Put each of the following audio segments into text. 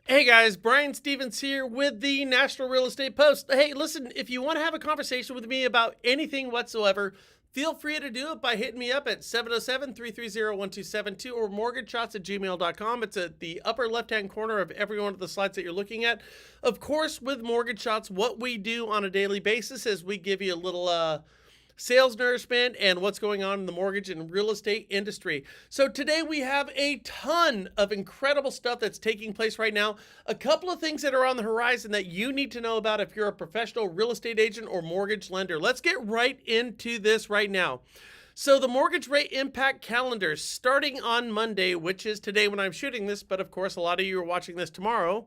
Hey guys, Brian Stevens here with the National Real Estate Post. Hey, listen, if you want to have a conversation with me about anything whatsoever, feel free to do it by hitting me up at 707-330-1272 or mortgageshots@gmail.com. It's at the upper left-hand corner of every one of the slides that you're looking at. Of course, with Mortgage Shots, what we do on a daily basis is we give you a little sales nourishment and what's going on in the mortgage and real estate industry. So today we have a ton of incredible stuff that's taking place right now. A couple of things that are on the horizon that you need to know about if you're a professional real estate agent or mortgage lender. Let's get right into this right now. So the mortgage rate impact calendar starting on Monday, which is today when I'm shooting this, but of course a lot of you are watching this tomorrow.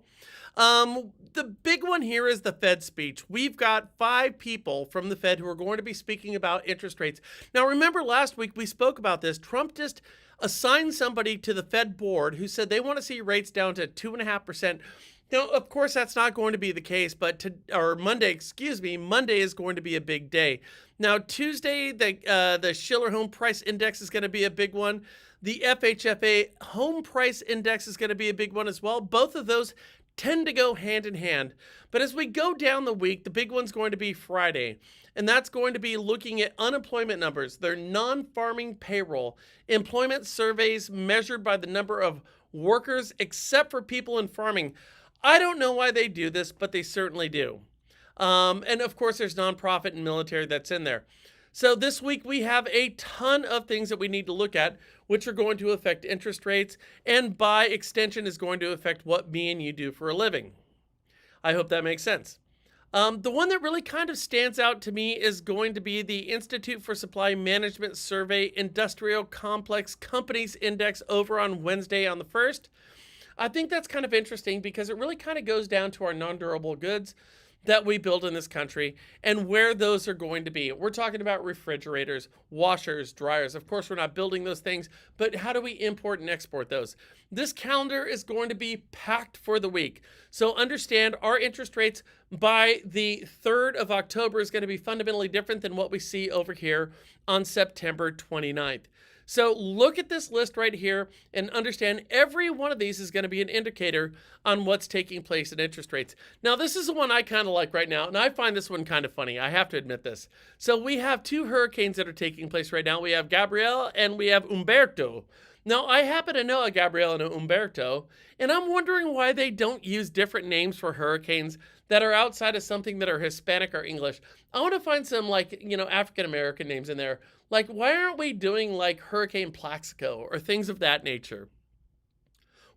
The big one here is the Fed speech. We've got 5 people from the Fed who are going to be speaking about interest rates. Now, remember last week we spoke about this. Trump just assigned somebody to the Fed board who said they want to see rates down to 2.5%. Now, of course, that's not going to be the case, but Monday is going to be a big day. Now, Tuesday, the Schiller Home Price Index is going to be a big one. The FHFA Home Price Index is going to be a big one as well. Both of those tend to go hand in hand. But as we go down the week, the big one's going to be Friday. And that's going to be looking at unemployment numbers, their non-farming payroll, employment surveys measured by the number of workers except for people in farming. I don't know why they do this, but they certainly do. And of course, there's nonprofit and military that's in there. So this week we have a ton of things that we need to look at, which are going to affect interest rates and by extension is going to affect what me and you do for a living. I hope that makes sense. The one that really kind of stands out to me is going to be the Institute for Supply Management Survey Industrial Complex Companies Index over on Wednesday on the 1st. I think that's kind of interesting because it really kind of goes down to our non-durable goods that we build in this country and where those are going to be. We're talking about refrigerators, washers, dryers. Of course, we're not building those things, but how do we import and export those? This calendar is going to be packed for the week. So understand our interest rates by the 3rd of October is going to be fundamentally different than what we see over here on September 29th. So look at this list right here and understand every one of these is going to be an indicator on what's taking place in interest rates. Now, this is the one I kind of like right now, and I find this one kind of funny. I have to admit this. So we have 2 hurricanes that are taking place right now. We have Gabrielle and we have Umberto. Now, I happen to know a Gabrielle and a Umberto, and I'm wondering why they don't use different names for hurricanes that are outside of something that are Hispanic or English. I want to find some African-American names in there. Like, why aren't we doing like Hurricane Plaxico or things of that nature?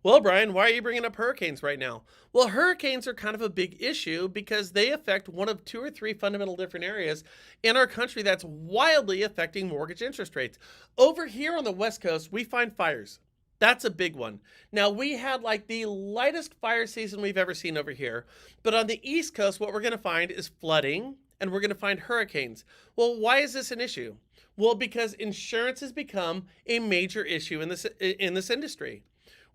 Well, Brian, why are you bringing up hurricanes right now? Well, hurricanes are kind of a big issue because they affect one of 2 or 3 fundamental different areas in our country that's wildly affecting mortgage interest rates. Over here on the West Coast, we find fires. That's a big one. Now, we had like the lightest fire season we've ever seen over here. But on the East Coast, what we're going to find is flooding and we're going to find hurricanes. Well, why is this an issue? Well, because insurance has become a major issue in this industry.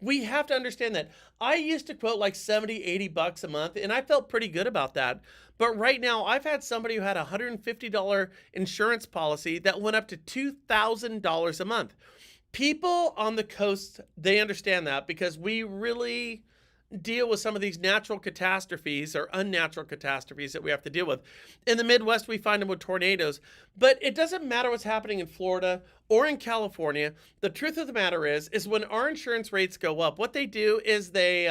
We have to understand that. I used to quote like 70, 80 bucks a month, and I felt pretty good about that. But right now, I've had somebody who had a $150 insurance policy that went up to $2,000 a month. People on the coast, they understand that because we really deal with some of these natural catastrophes or unnatural catastrophes that we have to deal with. In the Midwest, we find them with tornadoes, but it doesn't matter what's happening in Florida or in California. The truth of the matter is when our insurance rates go up, what they do is they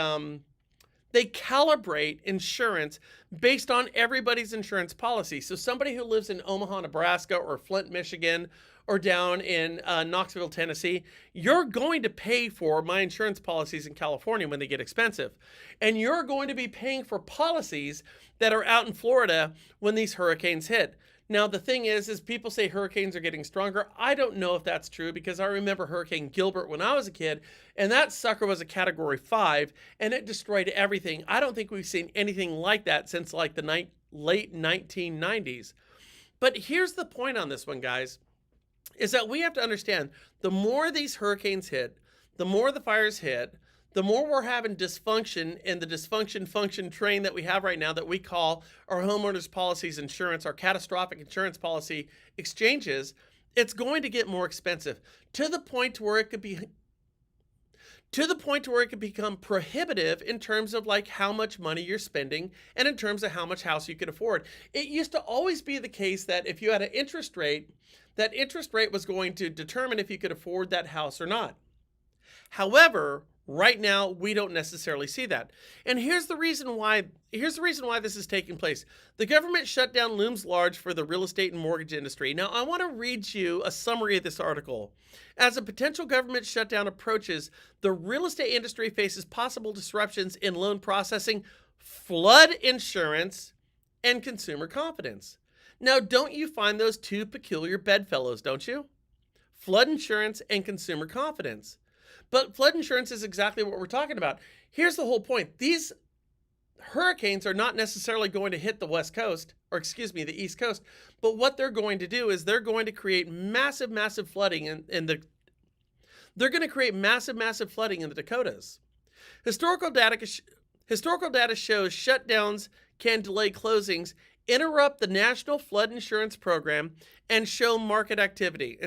calibrate insurance based on everybody's insurance policy. So somebody who lives in Omaha, Nebraska, or Flint, Michigan, or down in Knoxville, Tennessee, you're going to pay for my insurance policies in California when they get expensive. And you're going to be paying for policies that are out in Florida when these hurricanes hit. Now, the thing is people say hurricanes are getting stronger. I don't know if that's true because I remember Hurricane Gilbert when I was a kid, and that sucker was a Category 5, and it destroyed everything. I don't think we've seen anything like that since like the late 1990s. But here's the point on this one, guys, is that we have to understand the more these hurricanes hit, the more the fires hit, the more we're having dysfunction in the dysfunction function train that we have right now that we call our homeowners policies insurance, our catastrophic insurance policy exchanges, it's going to get more expensive to the point where it could be to the point to where it can become prohibitive in terms of like how much money you're spending and in terms of how much house you can afford. It used to always be the case that if you had an interest rate, that interest rate was going to determine if you could afford that house or not. However, right now we don't necessarily see that. And here's the reason why this is taking place. The government shutdown looms large for the real estate and mortgage industry. Now, I want to read you a summary of this article. As a potential government shutdown approaches, the real estate industry faces possible disruptions in loan processing, flood insurance, and consumer confidence. Now, don't you find those two peculiar bedfellows, don't you? Flood insurance and consumer confidence. But flood insurance is exactly what we're talking about. Here's the whole point. These hurricanes are not necessarily going to hit the West Coast, or excuse me, the East Coast. But what they're going to do is they're going to create massive flooding they're going to create massive flooding in the Dakotas. Historical data shows shutdowns can delay closings, interrupt the national flood insurance program, and slow market activity,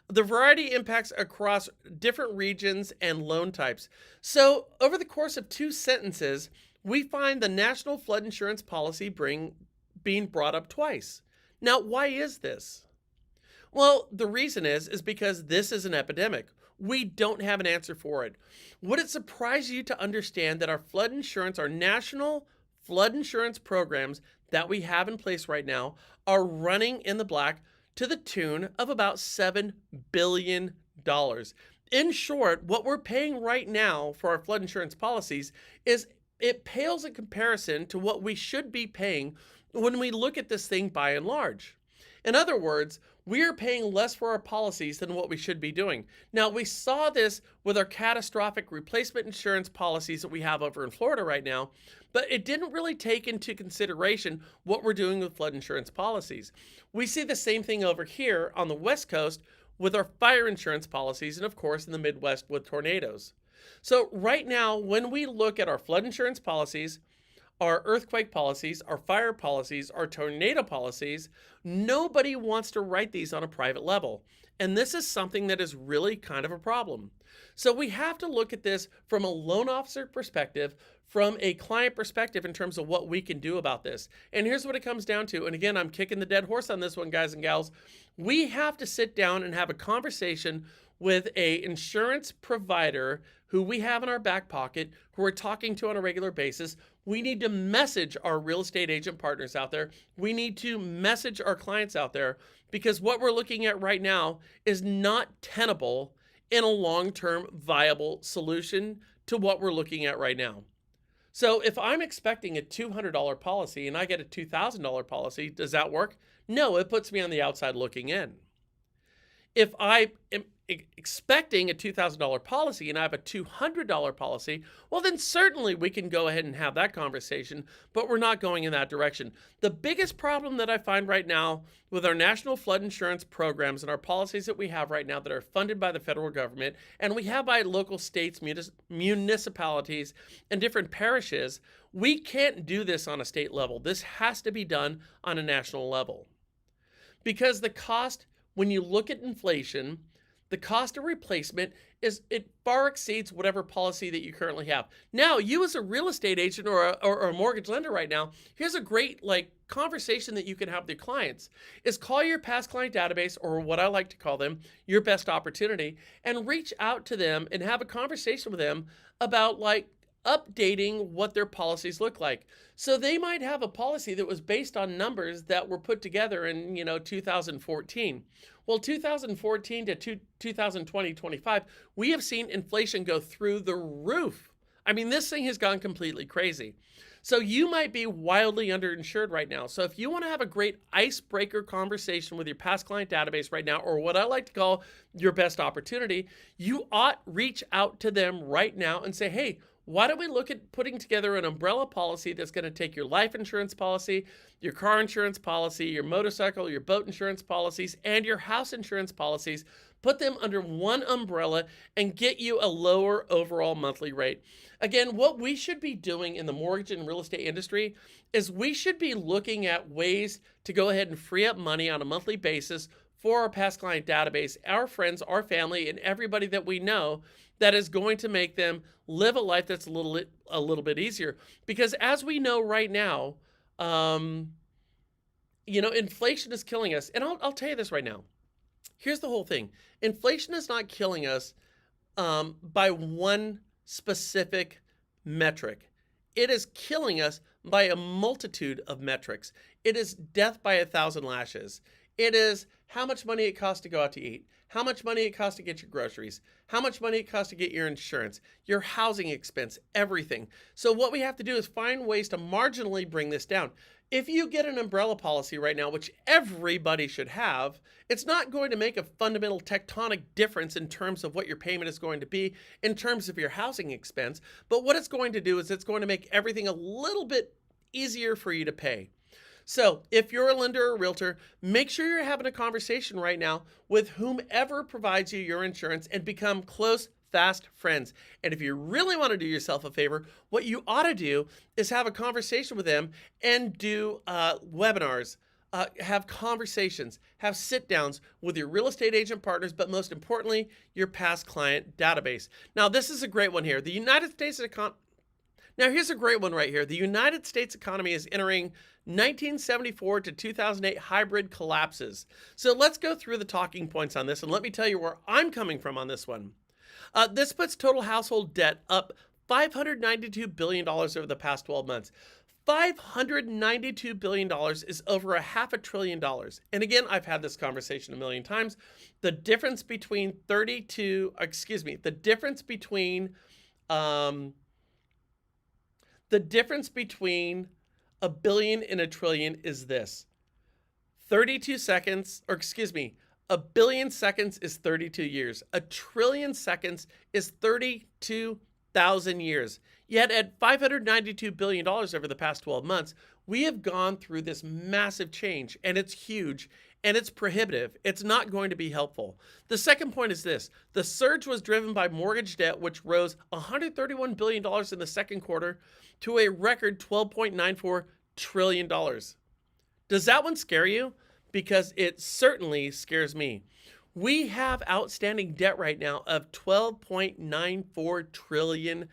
The variety impacts across different regions and loan types. So over the course of 2 sentences, we find the national flood insurance policy being brought up twice. Now, why is this? Well, the reason is because this is an epidemic. We don't have an answer for it. Would it surprise you to understand that our national flood insurance programs that we have in place right now are running in the black to the tune of about $7 billion. In short, what we're paying right now for our flood insurance policies it pales in comparison to what we should be paying when we look at this thing by and large. In other words, we are paying less for our policies than what we should be doing. Now, we saw this with our catastrophic replacement insurance policies that we have over in Florida right now, but it didn't really take into consideration what we're doing with flood insurance policies. We see the same thing over here on the West Coast with our fire insurance policies, and of course in the Midwest with tornadoes. So right now, when we look at our flood insurance policies, our earthquake policies, our fire policies, our tornado policies, nobody wants to write these on a private level. And this is something that is really kind of a problem. So we have to look at this from a loan officer perspective, from a client perspective in terms of what we can do about this. And here's what it comes down to. And again, I'm kicking the dead horse on this one, guys and gals. We have to sit down and have a conversation with an insurance provider who we have in our back pocket, who we're talking to on a regular basis. We need to message our real estate agent partners out there. We need to message our clients out there, because what we're looking at right now is not tenable in a long-term viable solution to what we're looking at right now. So if I'm expecting a $200 policy and I get a $2,000 policy, does that work? No, it puts me on the outside looking in. If I am expecting a $2,000 policy and I have a $200 policy, well, then certainly we can go ahead and have that conversation, but we're not going in that direction. The biggest problem that I find right now with our national flood insurance programs and our policies that we have right now that are funded by the federal government and we have by local states, municipalities, and different parishes, we can't do this on a state level. This has to be done on a national level. Because the cost, when you look at inflation, the cost of replacement it far exceeds whatever policy that you currently have. Now, you as a real estate agent or a mortgage lender right now, here's a great conversation that you can have with your clients is call your past client database, or what I like to call them, your best opportunity, and reach out to them and have a conversation with them about updating what their policies look like. So they might have a policy that was based on numbers that were put together in 2014. Well, 2014 to 2020, 25, we have seen inflation go through the roof. I mean, this thing has gone completely crazy. So you might be wildly underinsured right now. So if you want to have a great icebreaker conversation with your past client database right now, or what I like to call your best opportunity, you ought reach out to them right now and say, hey, why don't we look at putting together an umbrella policy that's going to take your life insurance policy, your car insurance policy, your motorcycle, your boat insurance policies, and your house insurance policies, put them under one umbrella and get you a lower overall monthly rate. Again, what we should be doing in the mortgage and real estate industry is we should be looking at ways to go ahead and free up money on a monthly basis for our past client database, our friends, our family, and everybody that we know, that is going to make them live a life that's a little bit easier. Because as we know right now, inflation is killing us. And I'll tell you this right now. Here's the whole thing. Inflation is not killing us by one specific metric. It is killing us by a multitude of metrics. It is death by 1,000 lashes. It is how much money it costs to go out to eat, how much money it costs to get your groceries, how much money it costs to get your insurance, your housing expense, everything. So what we have to do is find ways to marginally bring this down. If you get an umbrella policy right now, which everybody should have, it's not going to make a fundamental tectonic difference in terms of what your payment is going to be, in terms of your housing expense. But what it's going to do is it's going to make everything a little bit easier for you to pay. So if you're a lender or a realtor, make sure you're having a conversation right now with whomever provides you your insurance and become close, fast friends. And if you really want to do yourself a favor, what you ought to do is have a conversation with them and do webinars, have conversations, have sit downs with your real estate agent partners, but most importantly, your past client database. Now, this is a great one here. The United States Now, here's a great one right here. The United States economy is entering 1974 to 2008 hybrid collapses. So let's go through the talking points on this, and let me tell you where I'm coming from on this one. This puts total household debt up $592 billion over the past 12 months. $592 billion is over $500 billion. And again, I've had this conversation a million times. The difference between the difference between a billion and a trillion is this. 32 seconds, a billion seconds is 32 years. A trillion seconds is 32,000 years. Yet at $592 billion over the past 12 months, we have gone through this massive change, and it's huge, and it's prohibitive. It's not going to be helpful. The second point is this. The surge was driven by mortgage debt, which rose $131 billion in the second quarter to a record $12.94 trillion. Does that one scare you? Because it certainly scares me. We have outstanding debt right now of $12.94 trillion.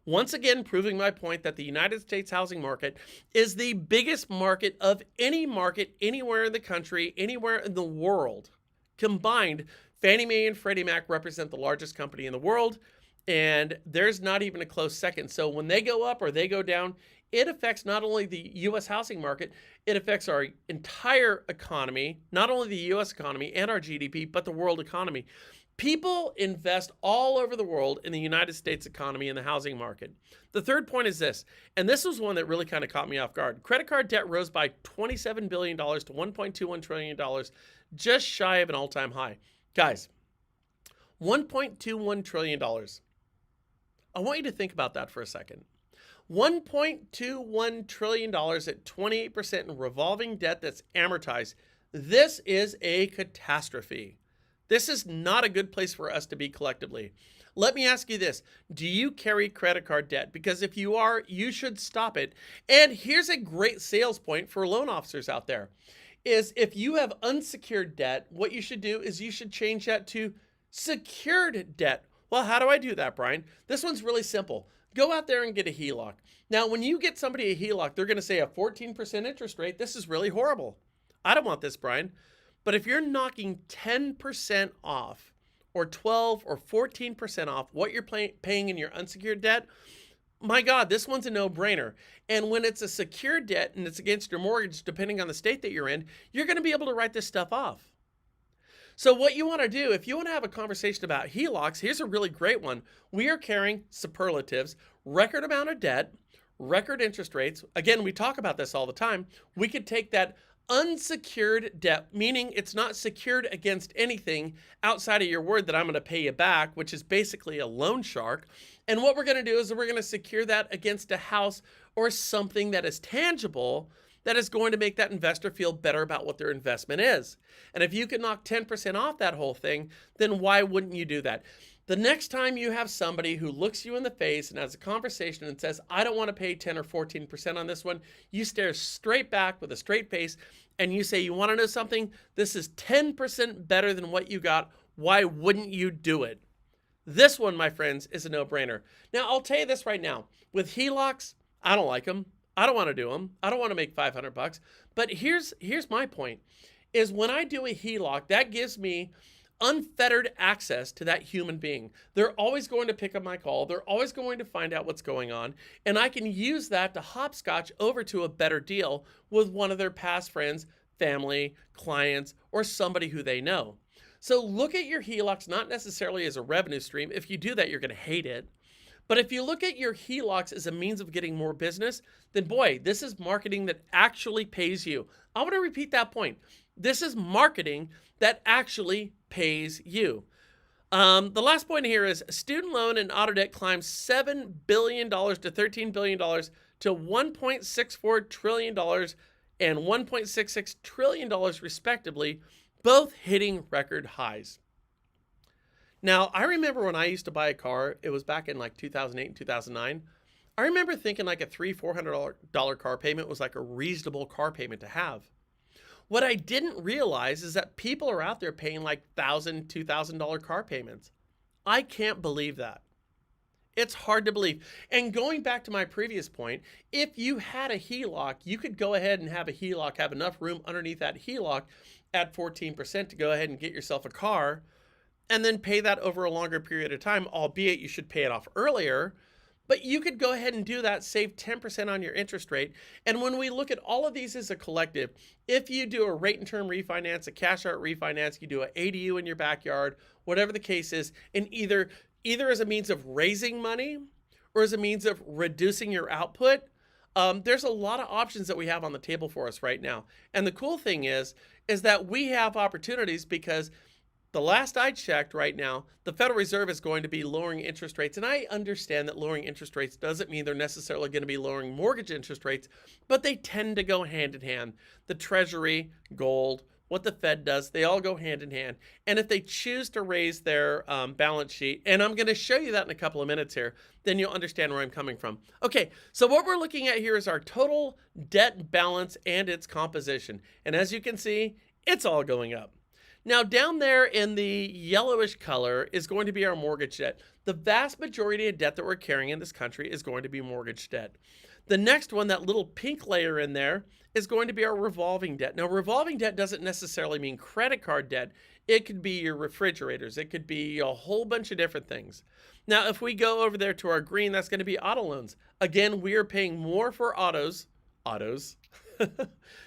Once again, proving my point that the United States housing market is the biggest market of any market anywhere in the country, anywhere in the world. Combined, Fannie Mae and Freddie Mac represent the largest company in the world, and there's not even a close second. So when they go up or they go down, it affects not only the U.S. housing market, it affects our entire economy, not only the U.S. economy and our GDP, but the world economy. People invest all over the world in the United States economy and the housing market. The third point is this, and this was one that really kind of caught me off guard. Credit card debt rose by $27 billion to $1.21 trillion, just shy of an all-time high. Guys, $1.21 trillion. I want you to think about that for a second. $1.21 trillion at 28% in revolving debt that's amortized. This is a catastrophe. This is not a good place for us to be collectively. Let me ask you this. Do you carry credit card debt? Because if you are, you should stop it. And here's a great sales point for loan officers out there, is if you have unsecured debt, what you should do is you should change that to secured debt. Well, how do I do that, Brian? This one's really simple. Go out there and get a HELOC. Now, when you get somebody a HELOC, they're going to say a 14% interest rate. This is really horrible. I don't want this, Brian. But if you're knocking 10% off or 12 or 14% off what you're paying in your unsecured debt, my God, this one's a no-brainer. And when it's a secured debt and it's against your mortgage, depending on the state that you're in, you're going to be able to write this stuff off. So what you want to do, if you want to have a conversation about HELOCs, here's a really great one. We are carrying superlatives, record amount of debt, record interest rates. Again, we talk about this all the time. We could take that unsecured debt, meaning it's not secured against anything outside of your word that I'm going to pay you back, which is basically a loan shark. And what we're going to do is we're going to secure that against a house or something that is tangible that is going to make that investor feel better about what their investment is. And if you can knock 10% off that whole thing, then why wouldn't you do that? The next time you have somebody who looks you in the face and has a conversation and says, I don't want to pay 10 or 14% on this one, you stare straight back with a straight face and you say, you want to know something? This is 10% better than what you got. Why wouldn't you do it? This one, my friends, is a no-brainer. Now, I'll tell you this right now. With HELOCs, I don't like them. I don't want to do them. I don't want to make $500. But here's my point, is when I do a HELOC, that gives me unfettered access to that human being. They're always going to pick up my call. They're always going to find out what's going on. And I can use that to hopscotch over to a better deal with one of their past friends, family, clients, or somebody who they know. So look at your HELOCs not necessarily as a revenue stream. If you do that, you're going to hate it. But if you look at your HELOCs as a means of getting more business, then boy, this is marketing that actually pays you. I want to repeat that point. This is marketing that actually pays you. The last point here is student loan and auto debt climbs $7 billion to $13 billion to $1.64 trillion and $1.66 trillion respectively, both hitting record highs. Now, I remember when I used to buy a car, it was back in like 2008 and 2009. I remember thinking like a $300-$400 car payment was like a reasonable car payment to have. What I didn't realize is that people are out there paying like $1,000, $2,000 car payments. I can't believe that. It's hard to believe. And going back to my previous point, if you had a HELOC, you could go ahead and have a HELOC, have enough room underneath that HELOC at 14% to go ahead and get yourself a car and then pay that over a longer period of time, albeit you should pay it off earlier. But you could go ahead and do that, save 10% on your interest rate. And when we look at all of these as a collective, if you do a rate and term refinance, a cash out refinance, you do an ADU in your backyard, whatever the case is, and either as a means of raising money or as a means of reducing your output, there's a lot of options that we have on the table for us right now. And the cool thing is that we have opportunities because the last I checked right now, the Federal Reserve is going to be lowering interest rates. And I understand that lowering interest rates doesn't mean they're necessarily going to be lowering mortgage interest rates, but they tend to go hand in hand. The Treasury, gold, what the Fed does, they all go hand in hand. And if they choose to raise their balance sheet, and I'm going to show you that in a couple of minutes here, then you'll understand where I'm coming from. Okay, so what we're looking at here is our total debt balance and its composition. And as you can see, it's all going up. Now, down there in the yellowish color is going to be our mortgage debt. The vast majority of debt that we're carrying in this country is going to be mortgage debt. The next one, that little pink layer in there, is going to be our revolving debt. Now, revolving debt doesn't necessarily mean credit card debt. It could be your refrigerators. It could be a whole bunch of different things. Now, if we go over there to our green, that's going to be auto loans. Again, we are paying more for autos.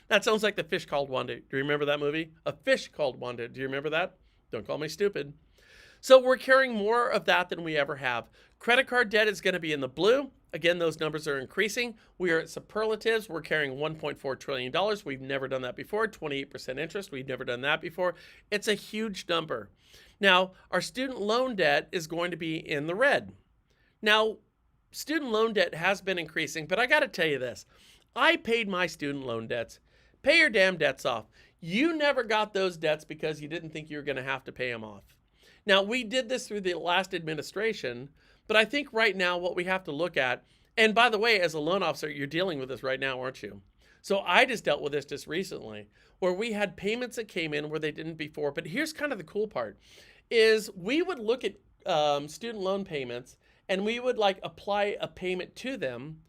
That sounds like the fish called Wanda. Do you remember that movie? A Fish Called Wanda. Do you remember that? Don't call me stupid. So we're carrying more of that than we ever have. Credit card debt is going to be in the blue. Again, those numbers are increasing. We are at superlatives. We're carrying $1.4 trillion. We've never done that before. 28% interest. We've never done that before. It's a huge number. Now, our student loan debt is going to be in the red. Now, student loan debt has been increasing, but I got to tell you this. I paid my student loan debts. Pay your damn debts off. You never got those debts because you didn't think you were going to have to pay them off. Now, we did this through the last administration, but I think right now what we have to look at, and by the way, as a loan officer, you're dealing with this right now, aren't you? So I just dealt with this just recently, where we had payments that came in where they didn't before. But here's kind of the cool part, is we would look at student loan payments, and we would like apply a payment to them.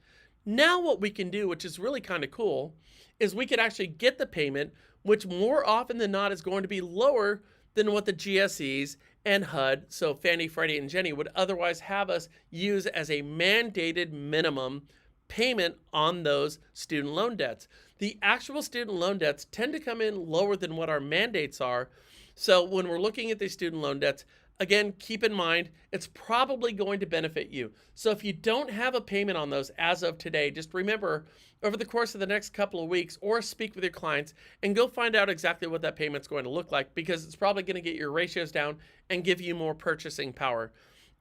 Now what we can do, which is really kind of cool, is we could actually get the payment, which more often than not is going to be lower than what the GSEs and HUD, so Fannie, Freddie, and Ginnie, would otherwise have us use as a mandated minimum payment on those student loan debts. The actual student loan debts tend to come in lower than what our mandates are. So when we're looking at these student loan debts, again, keep in mind, it's probably going to benefit you. So if you don't have a payment on those as of today, just remember over the course of the next couple of weeks, or speak with your clients and go find out exactly what that payment's going to look like, because it's probably going to get your ratios down and give you more purchasing power.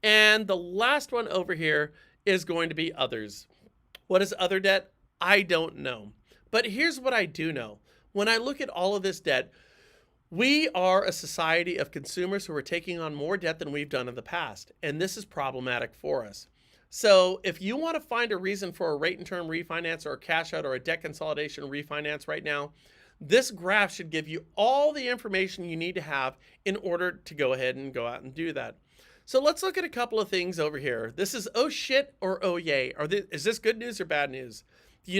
And the last one over here is going to be others. What is other debt? I don't know. But here's what I do know. When I look at all of this debt, we are a society of consumers who are taking on more debt than we've done in the past, and this is problematic for us. So if you want to find a reason for a rate and term refinance or a cash out or a debt consolidation refinance right now, This graph should give you all the information you need to have in order to go ahead and go out and do that. So let's look at a couple of things over here. This is oh shit or oh yay. Is this good news or bad news? The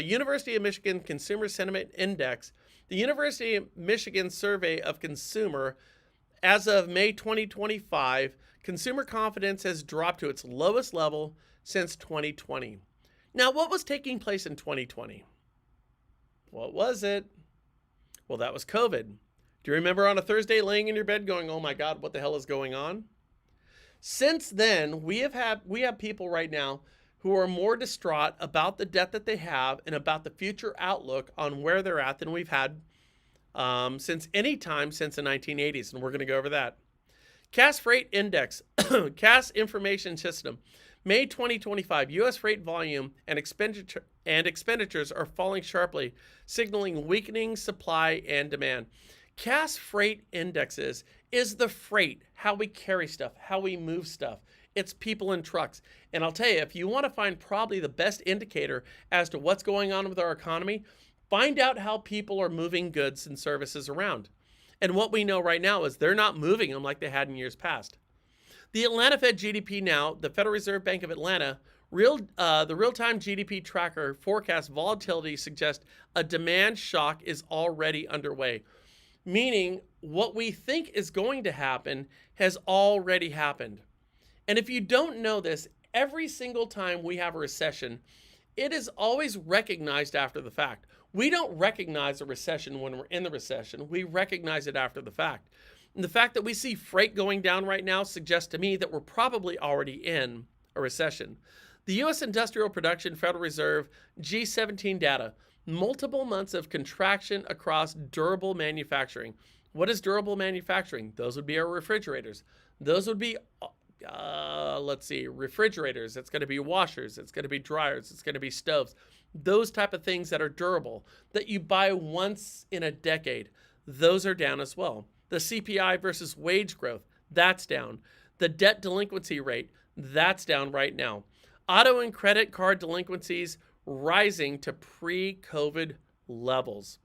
University of Michigan Consumer Sentiment Index, the University of Michigan Survey of Consumer, as of May 2025, consumer confidence has dropped to its lowest level since 2020. Now, what was taking place in 2020? What was it? Well, that was COVID. Do you remember on a Thursday laying in your bed going, oh my God, what the hell is going on? Since then, we have people right now who are more distraught about the debt that they have and about the future outlook on where they're at than we've had since any time since the 1980s, and we're going to go over that. Cass Freight Index, Cass Information System, May 2025, U.S. freight volume and expenditures are falling sharply, signaling weakening supply and demand. Cass Freight Indexes is the freight, how we carry stuff, how we move stuff. It's people and trucks. And I'll tell you, if you want to find probably the best indicator as to what's going on with our economy, find out how people are moving goods and services around. And what we know right now is they're not moving them like they had in years past. The Atlanta Fed GDP now, the Federal Reserve Bank of Atlanta, the real-time GDP tracker forecast volatility suggests a demand shock is already underway, meaning what we think is going to happen has already happened. And if you don't know this, every single time we have a recession, it is always recognized after the fact. We don't recognize a recession when we're in the recession. We recognize it after the fact. And the fact that we see freight going down right now suggests to me that we're probably already in a recession. The U.S. Industrial Production Federal Reserve G17 data, multiple months of contraction across durable manufacturing. What is durable manufacturing? Those would be our refrigerators. Those would be refrigerators. It's going to be washers. It's going to be dryers. It's going to be stoves. Those type of things that are durable, that you buy once in a decade, those are down as well. The CPI versus wage growth, that's down. The debt delinquency rate, that's down right now. Auto and credit card delinquencies rising to pre-COVID levels.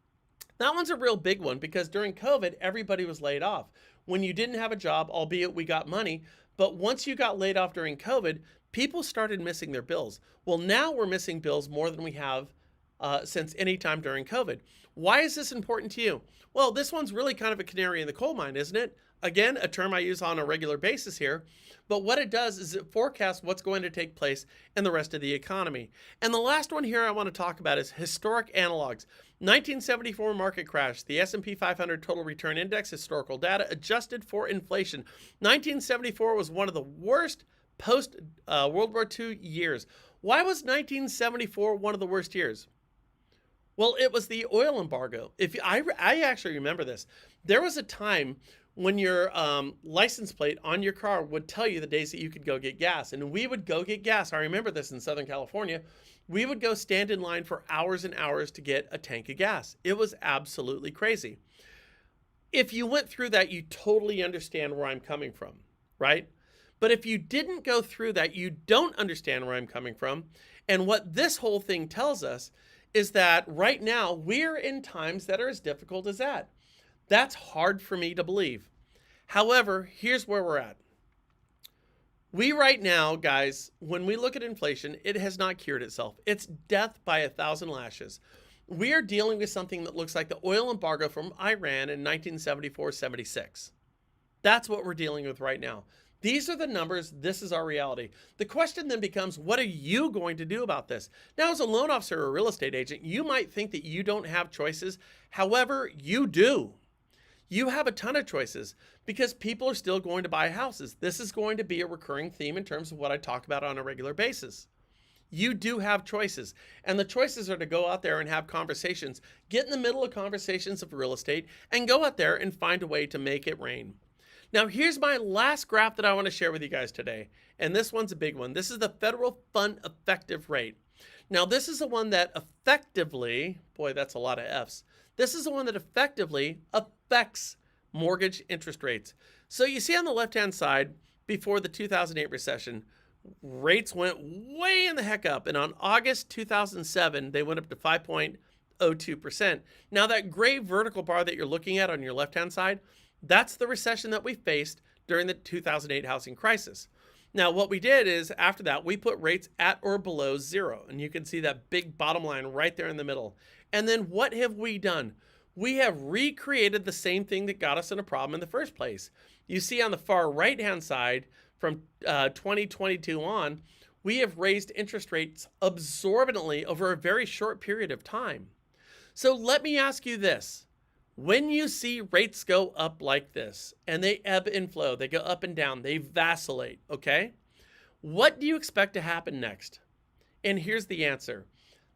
That one's a real big one because during COVID, everybody was laid off. When you didn't have a job, albeit we got money, but once you got laid off during COVID, people started missing their bills. Well, now we're missing bills more than we have since any time during COVID. Why is this important to you? Well, this one's really kind of a canary in the coal mine, isn't it? Again, a term I use on a regular basis here. But what it does is it forecasts what's going to take place in the rest of the economy. And the last one here I want to talk about is historic analogs. 1974 market crash, the S&P 500 total return index, historical data adjusted for inflation. 1974 was one of the worst post World War II years. Why was 1974 one of the worst years? Well, it was the oil embargo. I actually remember this. There was a time when your license plate on your car would tell you the days that you could go get gas. And we would go get gas. I remember this in Southern California. We would go stand in line for hours and hours to get a tank of gas. It was absolutely crazy. If you went through that, you totally understand where I'm coming from, right? But if you didn't go through that, you don't understand where I'm coming from. And what this whole thing tells us is that right now we're in times that are as difficult as that. That's hard for me to believe. However, here's where we're at. We right now, guys, when we look at inflation, it has not cured itself. It's death by 1,000 lashes. We are dealing with something that looks like the oil embargo from Iran in 1974-76. That's what we're dealing with right now. These are the numbers. This is our reality. The question then becomes, what are you going to do about this? Now, as a loan officer or a real estate agent, you might think that you don't have choices. However, you do. You have a ton of choices because people are still going to buy houses. This is going to be a recurring theme in terms of what I talk about on a regular basis. You do have choices, and the choices are to go out there and have conversations, get in the middle of conversations of real estate, and go out there and find a way to make it rain. Now, here's my last graph that I want to share with you guys today, and this one's a big one. This is the federal fund effective rate. Now, this is the one that effectively, boy, that's a lot of F's. This is the one that effectively affects mortgage interest rates. So you see on the left-hand side, before the 2008 recession, rates went way in the heck up. And on August 2007, they went up to 5.06%. 0.02%. Now, that gray vertical bar that you're looking at on your left-hand side, that's the recession that we faced during the 2008 housing crisis. Now, what we did is after that, we put rates at or below zero. And you can see that big bottom line right there in the middle. And then what have we done? We have recreated the same thing that got us in a problem in the first place. You see on the far right-hand side from 2022 on, we have raised interest rates absorbently over a very short period of time. So let me ask you this. When you see rates go up like this, and they ebb and flow, they go up and down, they vacillate, okay? What do you expect to happen next? And here's the answer.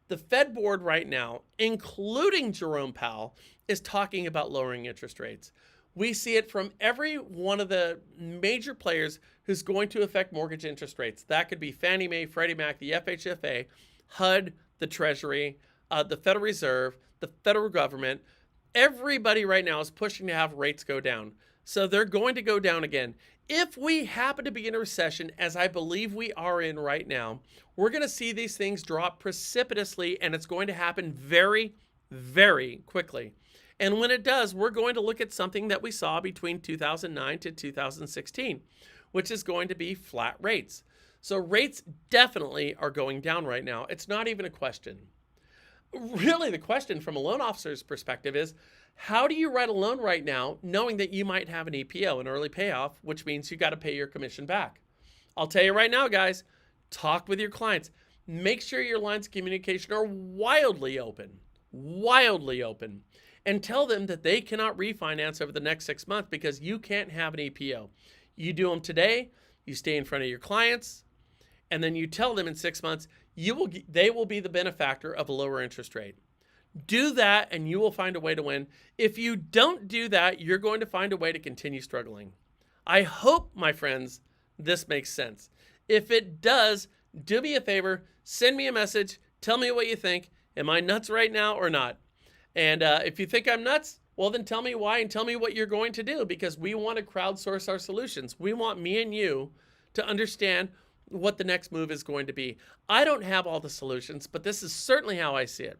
The Fed board right now, including Jerome Powell, is talking about lowering interest rates. We see it from every one of the major players who's going to affect mortgage interest rates. That could be Fannie Mae, Freddie Mac, the FHFA, HUD, the Treasury, the Federal Reserve, the federal government. Everybody right now is pushing to have rates go down. So they're going to go down again. If we happen to be in a recession, as I believe we are in right now, we're going to see these things drop precipitously, and it's going to happen very, very quickly. And when it does, we're going to look at something that we saw between 2009 to 2016, which is going to be flat rates. So rates definitely are going down right now. It's not even a question. Really, the question from a loan officer's perspective is, how do you write a loan right now knowing that you might have an EPO, an early payoff, which means you got to pay your commission back? I'll tell you right now, guys, talk with your clients. Make sure your lines of communication are wildly open, and tell them that they cannot refinance over the next 6 months because you can't have an EPO. You do them today, you stay in front of your clients, and then you tell them in 6 months, they will be the benefactor of a lower interest rate. Do that and you will find a way to win. If you don't do that, you're going to find a way to continue struggling. I hope, my friends, this makes sense. If it does, do me a favor, send me a message, tell me what you think. Am I nuts right now or not? And if you think I'm nuts, well, then tell me why and tell me what you're going to do, because we want to crowdsource our solutions. We want me and you to understand what the next move is going to be. I don't have all the solutions, but this is certainly how I see it.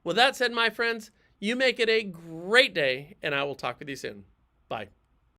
With that said, my friends, you make it a great day, and I will talk with you soon. Bye.